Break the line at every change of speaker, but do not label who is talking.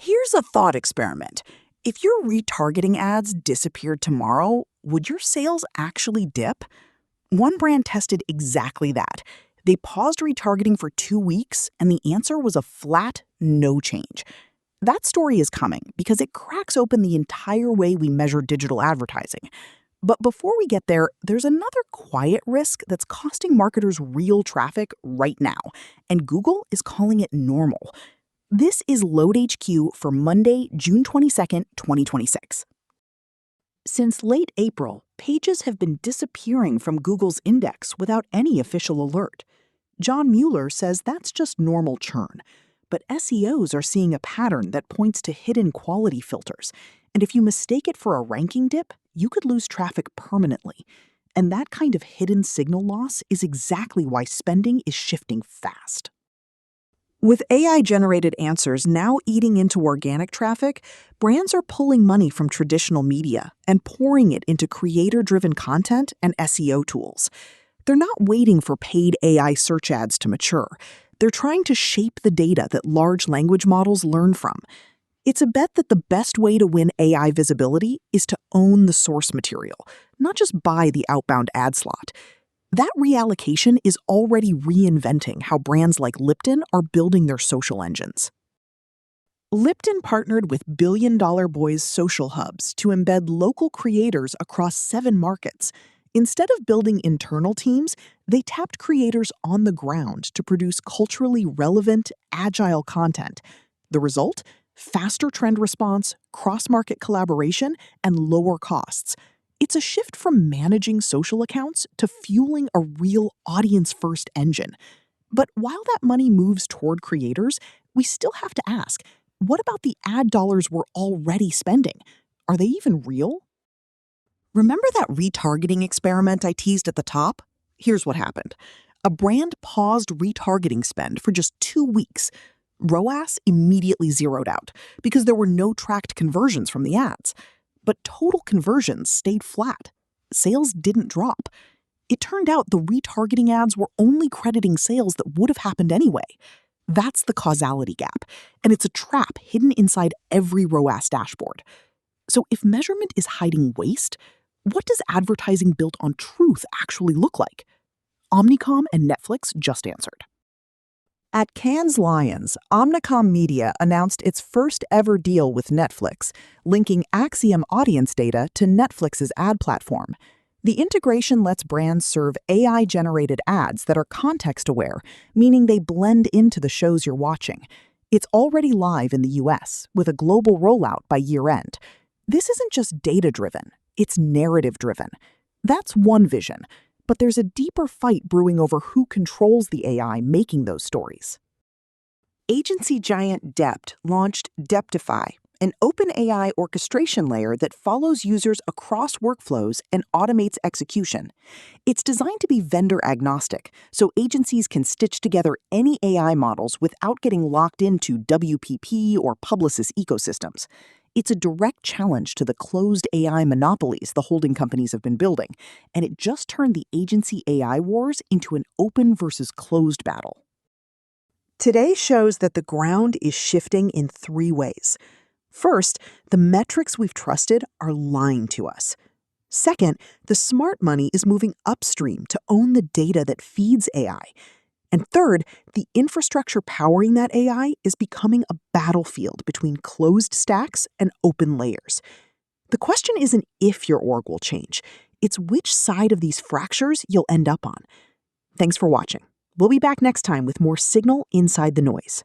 Here's a thought experiment. If your retargeting ads disappeared tomorrow, would your sales actually dip? One brand tested exactly that. They paused retargeting for 2 weeks, and the answer was a flat no change. That story is coming because it cracks open the entire way we measure digital advertising. But before we get there, there's another quiet risk that's costing marketers real traffic right now, and Google is calling it normal. This is LodeHQ for Monday, June 22nd, 2026. Since late April, pages have been disappearing from Google's index without any official alert. John Mueller says that's just normal churn. But SEOs are seeing a pattern that points to hidden quality filters. And if you mistake it for a ranking dip, you could lose traffic permanently. And that kind of hidden signal loss is exactly why spending is shifting fast. With AI-generated answers now eating into organic traffic, brands are pulling money from traditional media and pouring it into creator-driven content and SEO tools. They're not waiting for paid AI search ads to mature. They're trying to shape the data that large language models learn from. It's a bet that the best way to win AI visibility is to own the source material, not just buy the outbound ad slot. That reallocation is already reinventing how brands like Lipton are building their social engines. Lipton partnered with Billion Dollar Boys social hubs to embed local creators across 7 markets. Instead of building internal teams, they tapped creators on the ground to produce culturally relevant, agile content. The result? Faster trend response, cross-market collaboration, and lower costs. It's a shift from managing social accounts to fueling a real audience-first engine. But while that money moves toward creators, we still have to ask, what about the ad dollars we're already spending? Are they even real? Remember that retargeting experiment I teased at the top? Here's what happened. A brand paused retargeting spend for just 2 weeks. ROAS immediately zeroed out because there were no tracked conversions from the ads. But total conversions stayed flat. Sales didn't drop. It turned out the retargeting ads were only crediting sales that would have happened anyway. That's the causality gap, and it's a trap hidden inside every ROAS dashboard. So if measurement is hiding waste, what does advertising built on truth actually look like? Omnicom and Netflix just answered. At Cannes Lions, Omnicom Media announced its first ever deal with Netflix, linking Acxiom audience data to Netflix's ad platform. The integration lets brands serve AI-generated ads that are context-aware, meaning they blend into the shows you're watching. It's already live in the US, with a global rollout by year-end. This isn't just data-driven, it's narrative-driven. That's one vision. But there's a deeper fight brewing over who controls the AI making those stories. Agency giant Dept launched Deptify, an open AI orchestration layer that follows users across workflows and automates execution. It's designed to be vendor agnostic, so agencies can stitch together any AI models without getting locked into WPP or Publicis ecosystems. It's a direct challenge to the closed AI monopolies the holding companies have been building, and it just turned the agency AI wars into an open versus closed battle. Today shows that the ground is shifting in 3 ways. First, the metrics we've trusted are lying to us. Second, the smart money is moving upstream to own the data that feeds AI. And third, the infrastructure powering that AI is becoming a battlefield between closed stacks and open layers. The question isn't if your org will change, it's which side of these fractures you'll end up on. Thanks for watching. We'll be back next time with more Signal Inside the Noise.